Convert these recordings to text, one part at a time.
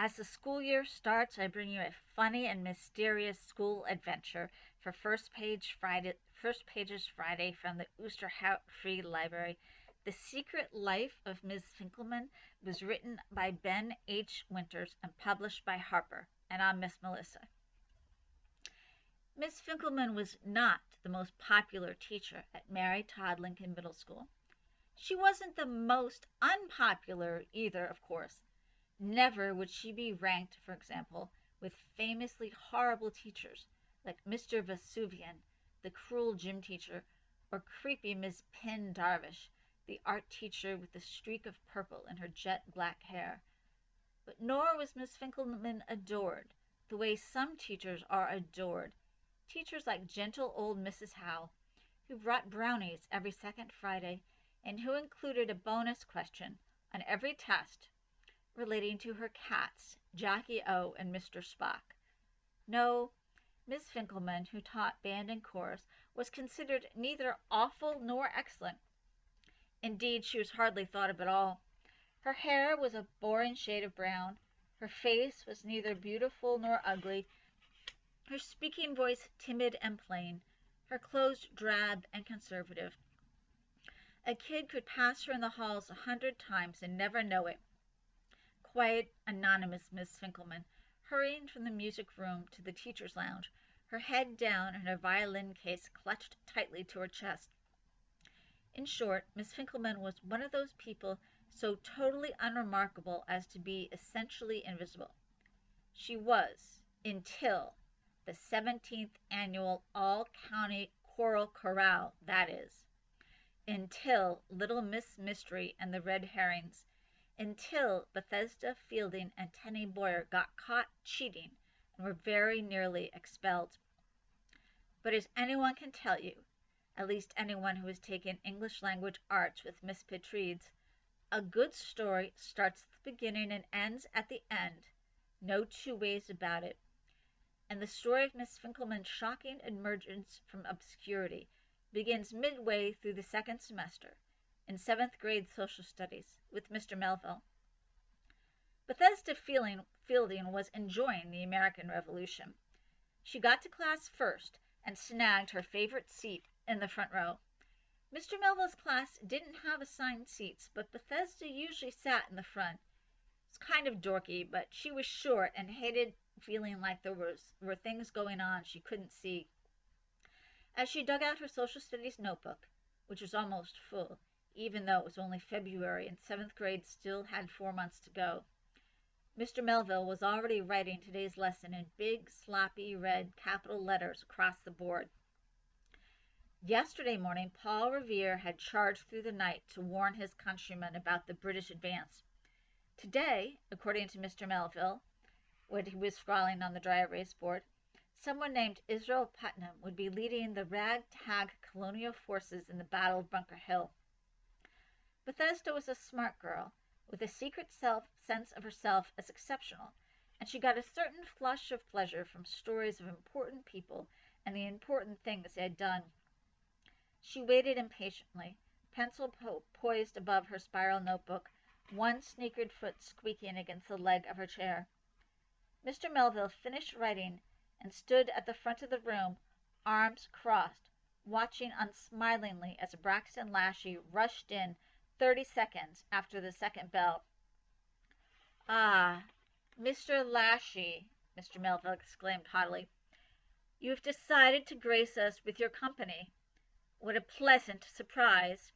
As the school year starts, I bring you a funny and mysterious school adventure for First Pages Friday from the Oosterhout Free Library. The Secret Life of Ms. Finkleman was written by Ben H. Winters and published by Harper. And I'm Miss Melissa. Miss Finkleman was not the most popular teacher at Mary Todd Lincoln Middle School. She wasn't the most unpopular either, of course. Never would she be ranked, for example, with famously horrible teachers like Mr. Vesuvian, the cruel gym teacher, or creepy Miss Pin Darvish, the art teacher with the streak of purple in her jet black hair. But nor was Miss Finkleman adored, the way some teachers are adored. Teachers like gentle old Mrs. Howe, who brought brownies every second Friday, and who included a bonus question on every test relating to her cats, Jackie O and Mr. Spock. No, Miss Finkleman, who taught band and chorus, was considered neither awful nor excellent. Indeed, she was hardly thought of at all. Her hair was a boring shade of brown. Her face was neither beautiful nor ugly. Her speaking voice timid and plain. Her clothes drab and conservative. A kid could pass her in the halls 100 times and never know it. Quiet, anonymous Miss Finkleman, hurrying from the music room to the teacher's lounge, her head down and her violin case clutched tightly to her chest. In short, Miss Finkleman was one of those people so totally unremarkable as to be essentially invisible. She was, until the 17th annual all-county choral chorale, that is, until Little Miss Mystery and the Red Herrings, until Bethesda Fielding and Tenny Boyer got caught cheating and were very nearly expelled. But as anyone can tell you, at least anyone who has taken English language arts with Miss Petredes, a good story starts at the beginning and ends at the end. No two ways about it. And the story of Miss Finkleman's shocking emergence from obscurity begins midway through the second semester, in 7th grade social studies, with Mr. Melville. Bethesda Fielding was enjoying the American Revolution. She got to class first and snagged her favorite seat in the front row. Mr. Melville's class didn't have assigned seats, but Bethesda usually sat in the front. It was kind of dorky, but she was short and hated feeling like there were things going on she couldn't see. As she dug out her social studies notebook, which was almost full, even though it was only February and 7th grade still had 4 months to go, Mr. Melville was already writing today's lesson in big, sloppy red capital letters across the board. Yesterday morning, Paul Revere had charged through the night to warn his countrymen about the British advance. Today, according to Mr. Melville, when he was scrawling on the dry erase board, someone named Israel Putnam would be leading the ragtag colonial forces in the Battle of Bunker Hill. Bethesda was a smart girl, with a secret sense of herself as exceptional, and she got a certain flush of pleasure from stories of important people and the important things they had done. She waited impatiently, pencil poised above her spiral notebook, one sneakered foot squeaking against the leg of her chair. Mr. Melville finished writing and stood at the front of the room, arms crossed, watching unsmilingly as Braxton Lashley rushed in 30 seconds after the second bell. "Ah, Mr. Lashley," Mr. Melville exclaimed haughtily, "you have decided to grace us with your company. What a pleasant surprise!"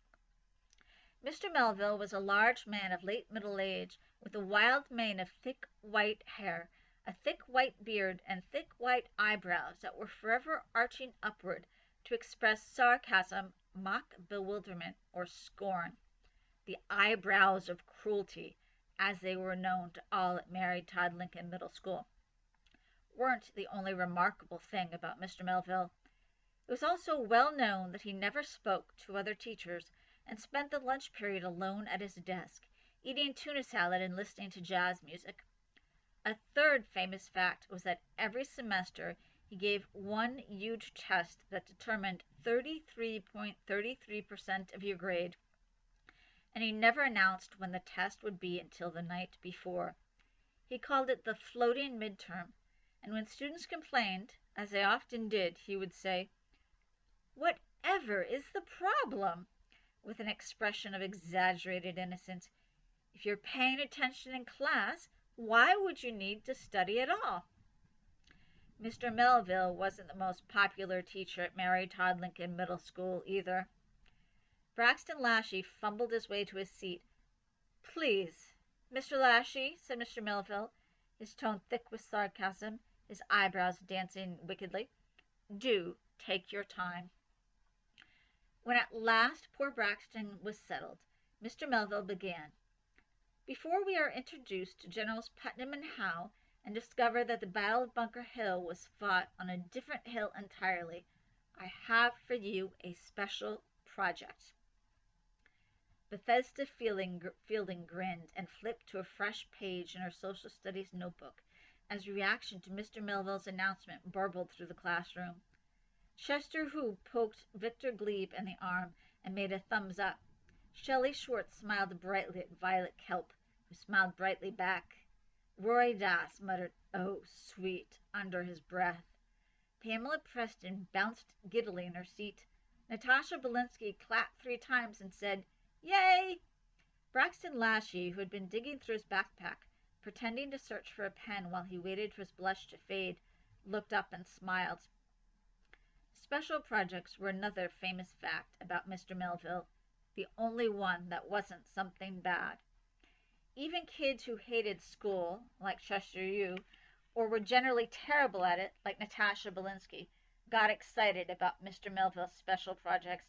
Mr. Melville was a large man of late middle age, with a wild mane of thick white hair, a thick white beard, and thick white eyebrows that were forever arching upward to express sarcasm, mock bewilderment, or scorn. The eyebrows of cruelty, as they were known to all at Mary Todd Lincoln Middle School, weren't the only remarkable thing about Mr. Melville. It was also well known that he never spoke to other teachers and spent the lunch period alone at his desk, eating tuna salad and listening to jazz music. A third famous fact was that every semester he gave one huge test that determined 33.33% of your grade, and he never announced when the test would be until the night before. He called it the floating midterm, and when students complained, as they often did, he would say, "Whatever is the problem?" with an expression of exaggerated innocence. "If you're paying attention in class, why would you need to study at all?" Mr. Melville wasn't the most popular teacher at Mary Todd Lincoln Middle School either. Braxton Lashley fumbled his way to his seat. "Please, Mr. Lashley," said Mr. Melville, his tone thick with sarcasm, his eyebrows dancing wickedly, "do take your time." When at last poor Braxton was settled, Mr. Melville began. "Before we are introduced to Generals Putnam and Howe, and discover that the Battle of Bunker Hill was fought on a different hill entirely, I have for you a special project." Bethesda Fielding grinned and flipped to a fresh page in her social studies notebook as reaction to Mr. Melville's announcement burbled through the classroom. Chester Hoop poked Victor Glebe in the arm and made a thumbs up. Shelley Schwartz smiled brightly at Violet Kelp, who smiled brightly back. Roy Das muttered, "Oh, sweet," under his breath. Pamela Preston bounced giddily in her seat. Natasha Belinsky clapped 3 times and said, "Yay!" Braxton Lashley, who had been digging through his backpack, pretending to search for a pen while he waited for his blush to fade, looked up and smiled. Special projects were another famous fact about Mr. Melville, the only one that wasn't something bad. Even kids who hated school, like Chester U, or were generally terrible at it, like Natasha Belinsky, got excited about Mr. Melville's special projects.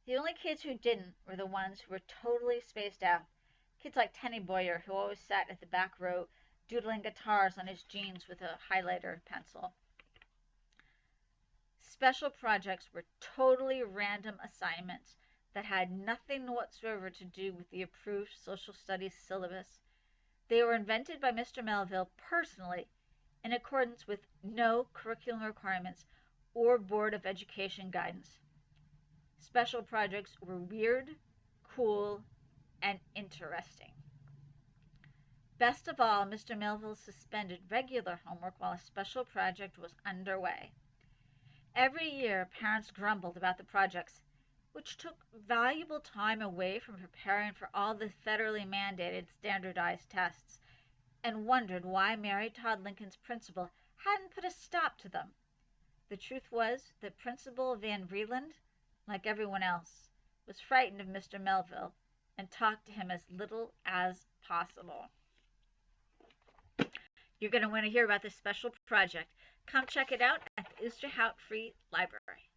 The only kids who didn't were the ones who were totally spaced out. Kids like Tenny Boyer, who always sat at the back row, doodling guitars on his jeans with a highlighter pencil. Special projects were totally random assignments that had nothing whatsoever to do with the approved social studies syllabus. They were invented by Mr. Melville personally in accordance with no curriculum requirements or Board of Education guidance. Special projects were weird, cool, and interesting. Best of all, Mr. Melville suspended regular homework while a special project was underway. Every year, parents grumbled about the projects, which took valuable time away from preparing for all the federally mandated standardized tests, and wondered why Mary Todd Lincoln's principal hadn't put a stop to them. The truth was that Principal Van Vreeland, like everyone else, was frightened of Mr. Melville and talked to him as little as possible. You're going to want to hear about this special project. Come check it out at the Oosterhout Free Library.